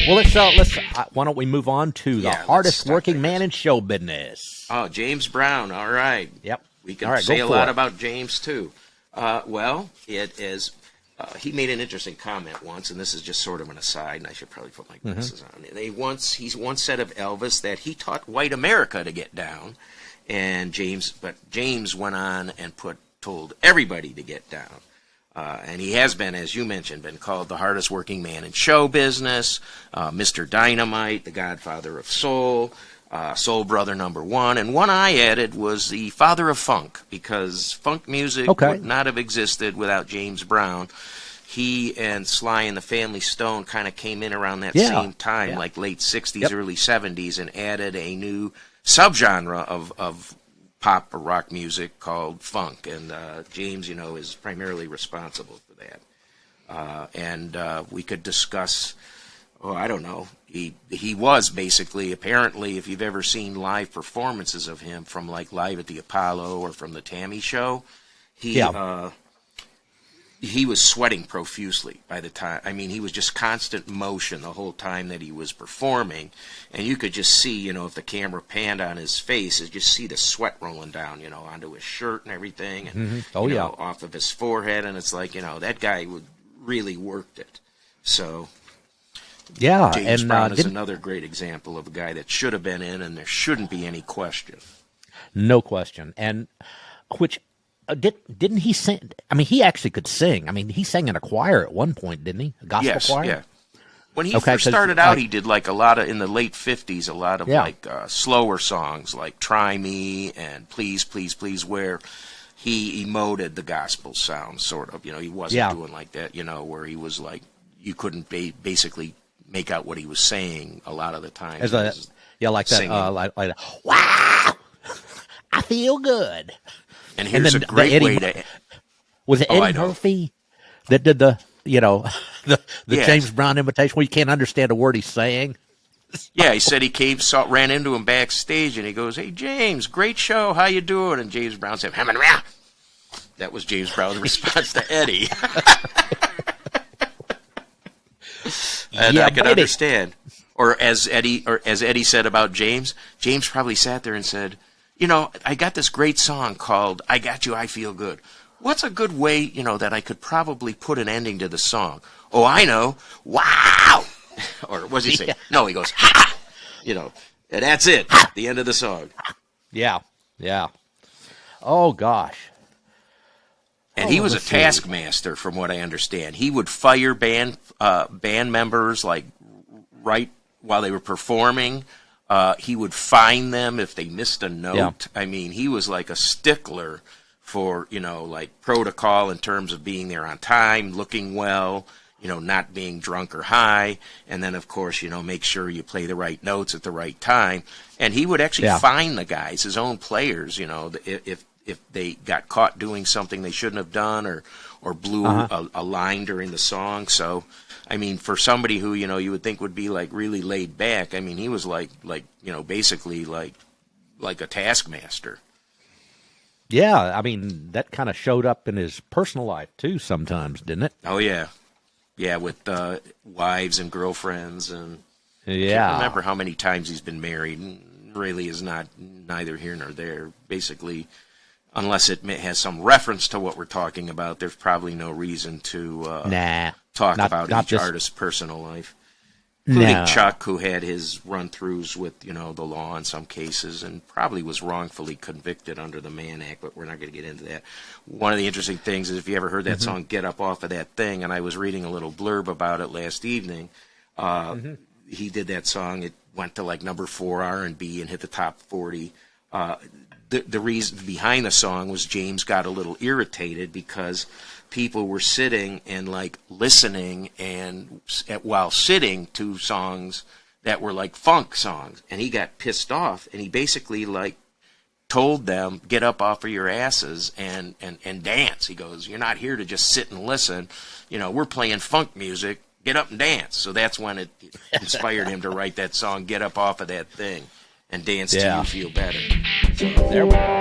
Well, let's. Why don't we move on to the hardest working man in show business? Oh, James Brown. All right. Yep. We can say a lot about James too. Well, it is. He made an interesting comment once, and this is just sort of an aside, and I should probably put my glasses on. He once said of Elvis that he taught white America to get down, and James went on and told everybody to get down. And he has been, as you mentioned, been called the hardest working man in show business, Mr. Dynamite, the godfather of soul, soul brother number one. And one I added was the father of funk, because funk music would not have existed without James Brown. He and Sly and the Family Stone kind of came in around that same time, like late 60s, early 70s, and added a new subgenre of pop or rock music called funk, and James, is primarily responsible for that. And we could discuss. I don't know. He was basically, apparently, if you've ever seen live performances of him from like Live at the Apollo or from the Tammy Show, he was sweating profusely by the time. I mean, he was just constant motion the whole time that he was performing. And you could just see, if the camera panned on his face, you just see the sweat rolling down, onto his shirt and everything. And, off of his forehead. And it's like, that guy really worked it. So, James Brown is another great example of a guy that should have been in, and there shouldn't be any question. No question. And which... didn't he sing? I mean, he actually could sing. I mean, he sang in a choir at one point, didn't he? A gospel choir? Yeah. When he first started out, he did like a lot of, in the late 50s, a lot of like slower songs like Try Me and Please, Please, Please, where he emoted the gospel sound, sort of. He wasn't doing like that, where he was like, you couldn't basically make out what he was saying a lot of the time. Like singing. That, wow, I feel good. And here's a great way to... Was it Eddie Murphy that did the James Brown imitation where you can't understand a word he's saying? Yeah, he said he ran into him backstage, and he goes, "Hey, James, great show. How you doing?" And James Brown said, "Hamman." That was James Brown's response to Eddie. And I can understand. Or as Eddie said about James probably sat there and said, I got this great song called I Got You, I Feel Good. What's a good way, that I could probably put an ending to the song? Oh, I know. Wow! Or what does he say? Yeah. No, he goes, ha! And that's it. The end of the song. Yeah. Oh, gosh. And he was a taskmaster, from what I understand. He would fire band members, like, right while they were performing. He would fine them if they missed a note. Yeah. I mean, he was like a stickler for, like protocol in terms of being there on time, looking well, not being drunk or high. And then, of course, make sure you play the right notes at the right time. And he would actually fine the guys, his own players, if they got caught doing something they shouldn't have done or blew a line during the song. So... I mean, for somebody who, you would think would be, like, really laid back, I mean, he was, basically, like a taskmaster. Yeah, I mean, that kind of showed up in his personal life, too, sometimes, didn't it? Oh, yeah. Yeah, with wives and girlfriends. And I can't remember how many times he's been married. Really is neither here nor there. Basically, unless it has some reference to what we're talking about, there's probably no reason to... talk about each artist's personal life, including Chuck, who had his run-throughs with, the law in some cases, and probably was wrongfully convicted under the Mann Act, but we're not going to get into that. One of the interesting things is, if you ever heard that song, Get Up Off of That Thing, and I was reading a little blurb about it last evening, he did that song. It went to, like, number 4 R&B and hit the top 40. The reason behind the song was James got a little irritated because people were sitting and like listening and while sitting to songs that were like funk songs, and he got pissed off, and he basically like told them, get up off of your asses and dance. He goes, you're not here to just sit and listen, we're playing funk music, get up and dance. So that's when it inspired him to write that song, Get Up Off of That Thing, and Dance Till You Feel Better. So there we go.